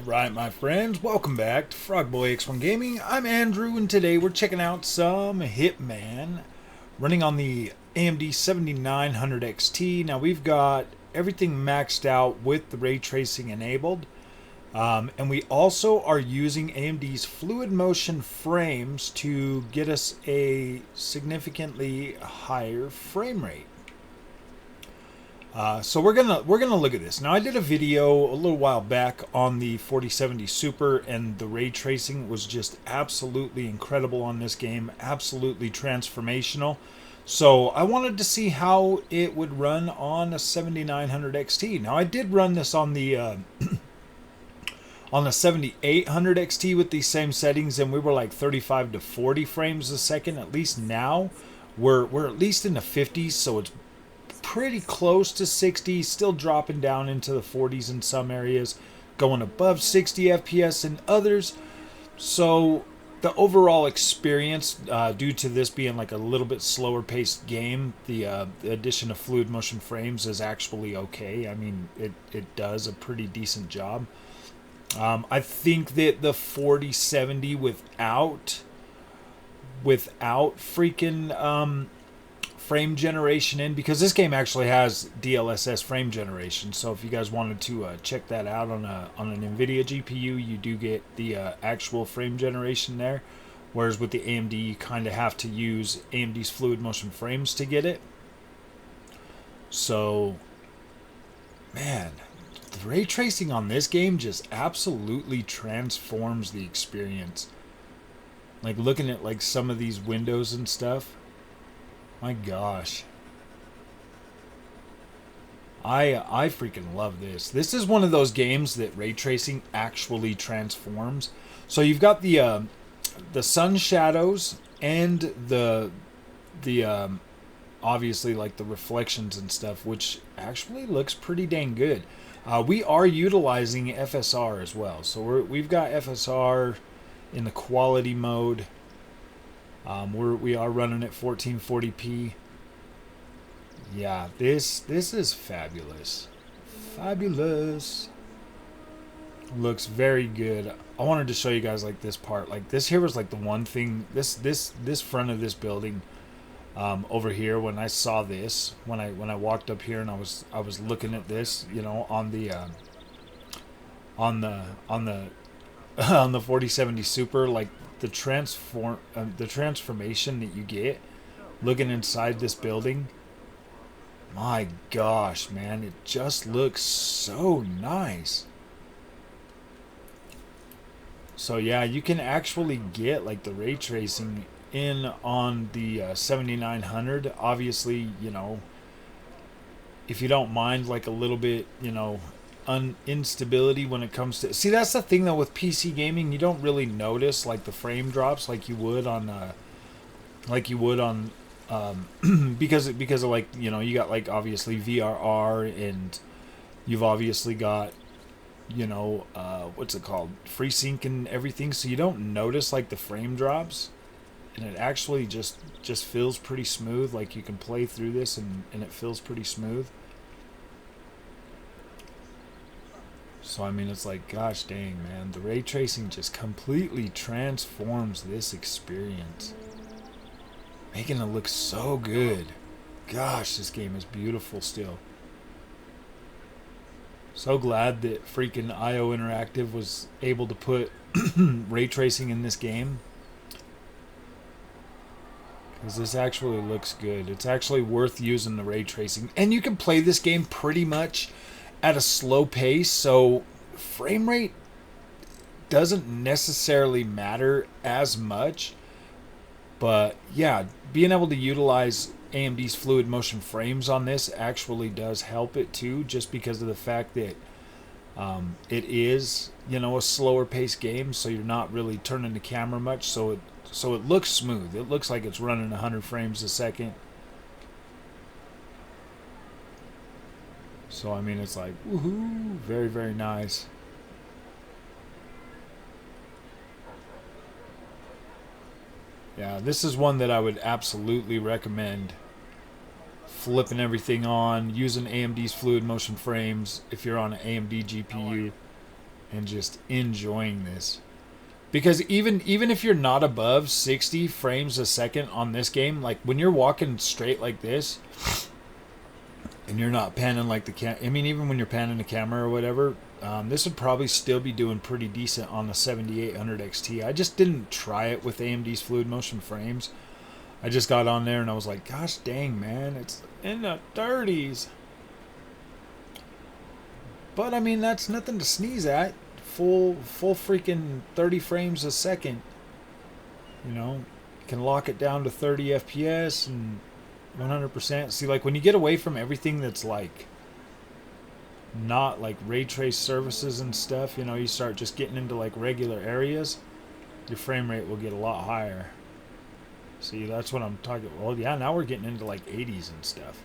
Alright, my friends, welcome back to Frogboy X1 Gaming. I'm Andrew, and today we're checking out some Hitman running on the AMD 7900 XT. Now, we've got everything maxed out with the ray tracing enabled, and we also are using AMD's fluid motion frames to get us a significantly higher frame rate. So we're gonna look at this. Now, I did a video a little while back on the 4070 Super, and the ray tracing was just absolutely incredible on this game, absolutely transformational. So I wanted to see how it would run on a 7900 XT. Now, I did run this on the on the 7800 XT with these same settings, and we were like 35 to 40 frames a second. At least now we're at least in the 50s, so it's pretty close to 60, still dropping down into the 40s in some areas, going above 60 FPS in others. So the overall experience, due to this being like a little bit slower paced game, the addition of fluid motion frames is actually okay. I mean, it does a pretty decent job. I think that the 4070 without freaking frame generation in, because this game actually has DLSS frame generation, so if you guys wanted to check that out on an NVIDIA GPU, you do get the actual frame generation there, whereas with the AMD you kind of have to use AMD's fluid motion frames to get it. So, man, the ray tracing on this game just absolutely transforms the experience. Like, looking at like some of these windows and stuff, my gosh. I freaking love this. This is one of those games that ray tracing actually transforms. So you've got the sun shadows and the obviously like the reflections and stuff, which actually looks pretty dang good. We are utilizing FSR as well. So we've got FSR in the quality mode. We are running at 1440p. Yeah, this is fabulous. Fabulous. Looks very good. I wanted to show you guys like this part. Like, this here was like the one thing, this front of this building over here, when I saw this, when I walked up here and I was looking at this, you know, on the on the 4070 Super, like the transformation that you get looking inside this building, my gosh, man, it just looks so nice. So yeah, you can actually get like the ray tracing in on the 7900. Obviously, you know, if you don't mind like a little bit, you know, instability when it comes to, see, that's the thing though with PC gaming, you don't really notice like the frame drops like you would on because of like, you know, you got like obviously VRR, and you've obviously got, you know, what's it called, FreeSync and everything, so you don't notice like the frame drops, and it actually just feels pretty smooth. Like, you can play through this and it feels pretty smooth. So, I mean, it's like, gosh dang, man. The ray tracing just completely transforms this experience, making it look so good. Gosh, this game is beautiful still. So glad that freaking IO Interactive was able to put ray tracing in this game, because this actually looks good. It's actually worth using the ray tracing. And you can play this game pretty much at a slow pace, so frame rate doesn't necessarily matter as much. But yeah, being able to utilize AMD's fluid motion frames on this actually does help it too, just because of the fact that it is, you know, a slower paced game, so you're not really turning the camera much, so it looks smooth. It looks like it's running 100 frames a second. So, I mean, it's like, woohoo, very, very nice. Yeah, this is one that I would absolutely recommend flipping everything on, using AMD's fluid motion frames if you're on an AMD GPU. and just enjoying this. Because even if you're not above 60 frames a second on this game, like when you're walking straight like this, and you're not panning like the I mean, even when you're panning the camera or whatever, this would probably still be doing pretty decent on the 7800 XT. I just didn't try it with AMD's fluid motion frames. I just got on there and I was like, gosh dang, man, it's in the 30s. But I mean, that's nothing to sneeze at. Full freaking 30 frames a second. You know, you can lock it down to 30 FPS and 100%. See, like when you get away from everything that's like not like ray trace services and stuff, you know, you start just getting into like regular areas, your frame rate will get a lot higher. See, that's what I'm talking. Well, yeah, now we're getting into like 80s and stuff.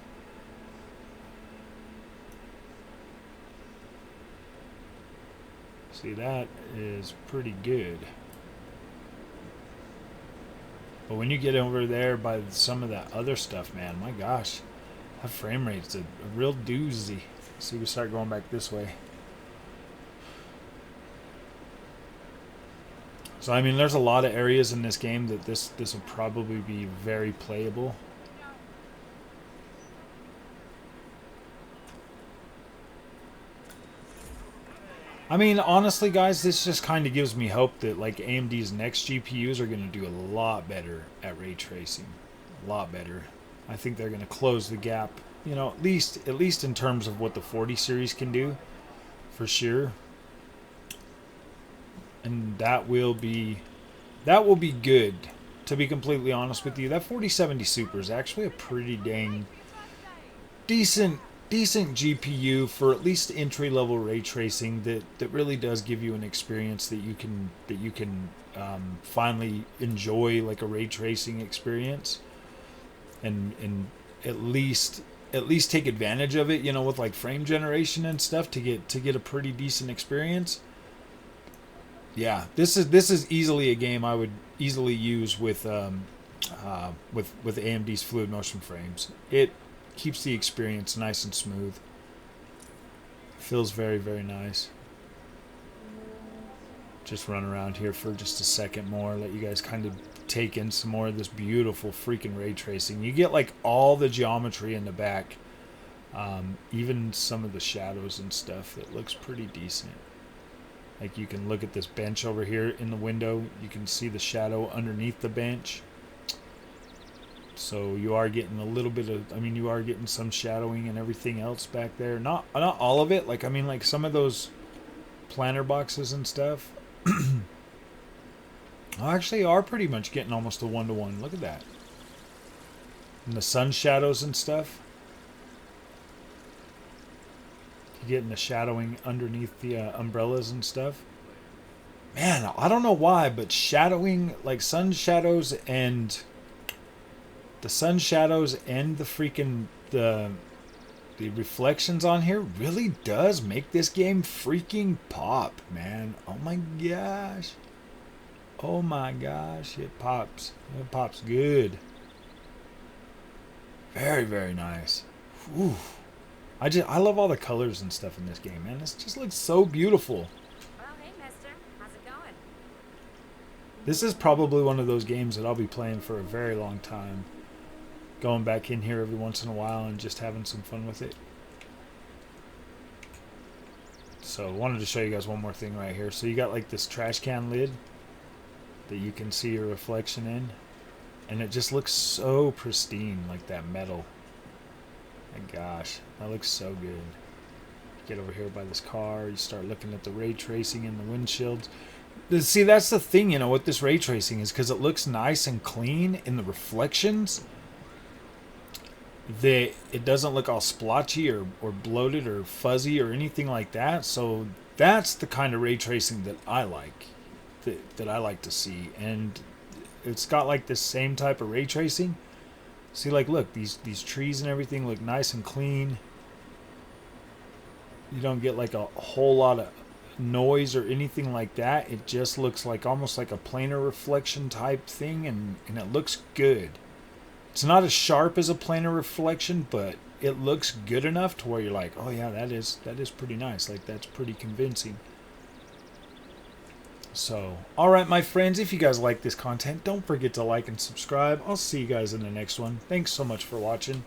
See, that is pretty good. But when you get over there by some of that other stuff, man, my gosh, that frame rate's a real doozy. See, we start going back this way. So, I mean, there's a lot of areas in this game that this will probably be very playable. I mean, honestly, guys, this just kind of gives me hope that like AMD's next GPUs are going to do a lot better at ray tracing, a lot better. I think they're going to close the gap, you know, at least in terms of what the 40 series can do, for sure. And that will be good. To be completely honest with you, that 4070 Super is actually a pretty dang decent GPU for at least entry-level ray tracing that really does give you an experience that you can finally enjoy, like a ray tracing experience, and at least take advantage of it, you know, with like frame generation and stuff to get a pretty decent experience. Yeah, this is easily a game I would easily use with AMD's fluid motion frames. It keeps the experience nice and smooth. Feels very, very nice. Just run around here for just a second more, let you guys kind of take in some more of this beautiful freaking ray tracing. You get like all the geometry in the back, even some of the shadows and stuff that looks pretty decent. Like you can look at this bench over here in the window, you can see the shadow underneath the bench. So you are getting a little bit of, I mean, you are getting some shadowing and everything else back there. Not all of it. Like, I mean, like some of those planter boxes and stuff actually are pretty much getting almost a 1-to-1. Look at that. And the sun shadows and stuff. You're getting the shadowing underneath the umbrellas and stuff. Man, I don't know why, but shadowing, like sun shadows and the sun shadows and the freaking the reflections on here really does make this game freaking pop, man. Oh my gosh. Oh my gosh, it pops. It pops good. Very, very nice. Whew. I love all the colors and stuff in this game, man. This just looks so beautiful. Well, hey, mister. How's it going? This is probably one of those games that I'll be playing for a very long time. Going back in here every once in a while and just having some fun with it. So I wanted to show you guys one more thing right here. So you got like this trash can lid that you can see your reflection in, and it just looks so pristine, like that metal. My gosh, that looks so good. Get over here by this car, you start looking at the ray tracing in the windshields. See, that's the thing, you know, with this ray tracing is because it looks nice and clean in the reflections, that it doesn't look all splotchy or bloated or fuzzy or anything like that. So that's the kind of ray tracing that I like, that I like to see. And it's got like this same type of ray tracing. See, like, look, these trees and everything look nice and clean. You don't get like a whole lot of noise or anything like that. It just looks like almost like a planar reflection type thing, and it looks good. It's not as sharp as a planar reflection, but it looks good enough to where you're like, oh yeah, that is pretty nice. Like, that's pretty convincing. So, alright, my friends, if you guys like this content, don't forget to like and subscribe. I'll see you guys in the next one. Thanks so much for watching.